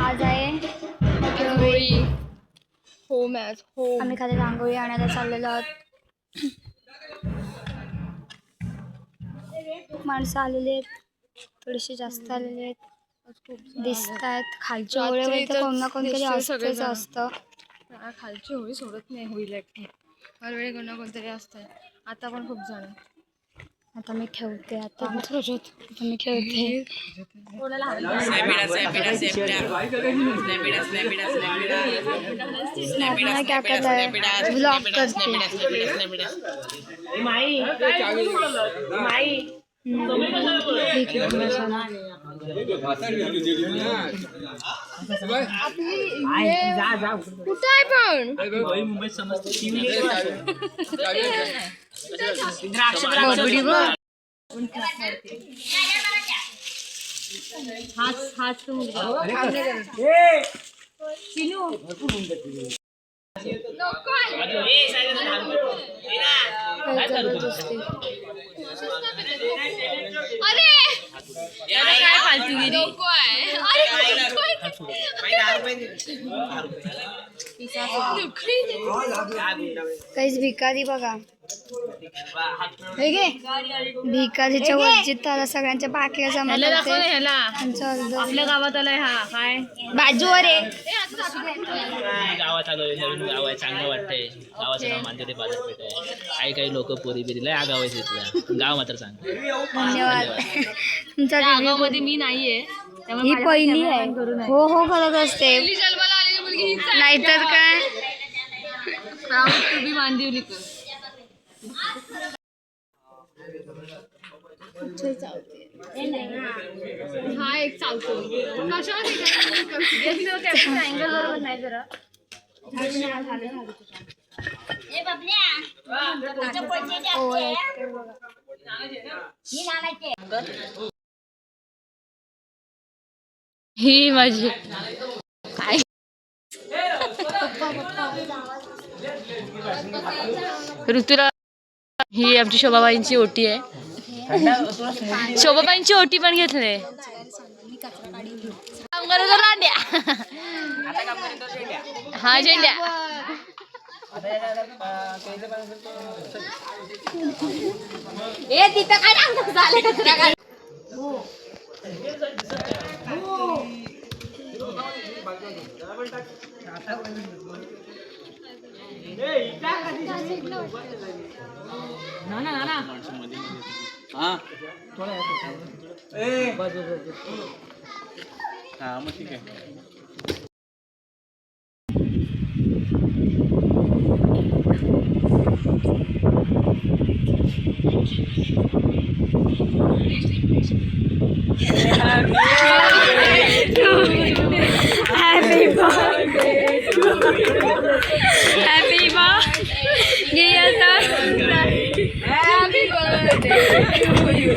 आज आहे रांगोळी home as home. आम्ही खाली रांगोळी आणायला चाललेलो आहोत. माणसं आलेली आहेत, थोडीशी जास्त आलेली आहेत, दिसत आहेत. खालच्या होळीवर तर कोण ना कोणतरी असतंच असतं. खालची होळी सोडत नाही होईल एकटी, हर वेळी कोण ना कोणतरी असतं. आता पण खूप जण. आता मी ठेवते, आता मी ठेवते. क्या करता है, ब्लॉग करते. कुठं आहे पण काहीच भिकारी बघा, भिकारीच्या वरची तर सगळ्यांच्या बाटल्या जमा करते. आपल्या गावात आलाय हा काय बाजूवर आहे. गावात आलोय, नवीन गाव आहे, चांगलं वाटतंय. गावाचं नाव मानते बाजारपेठ आहे. काही लोक पोरी बिरीला या गाव आहे तिथलं. गाव मात्र चांगलं. धन्यवाद. तुमचा गावामध्ये मी नाहीये, ही पहिली आहे. हो हो करत असते, जन्माला आलेली मुलगी हीच आहे. नाहीतर काय. Proud to be मांदिवलीकर. हा एक चालतो अँगल बरोबर नाही जरा. ही माझी काय ऋतुरा. ही आमची शोभाबाईंची ओटी आहे. शोभाबाईंची ओटी पण घेतली. हा झेंड्या तिथं काय झालं. मग ठीक आहे. Happy birthday to you. Happy birthday. Happy birthday to you.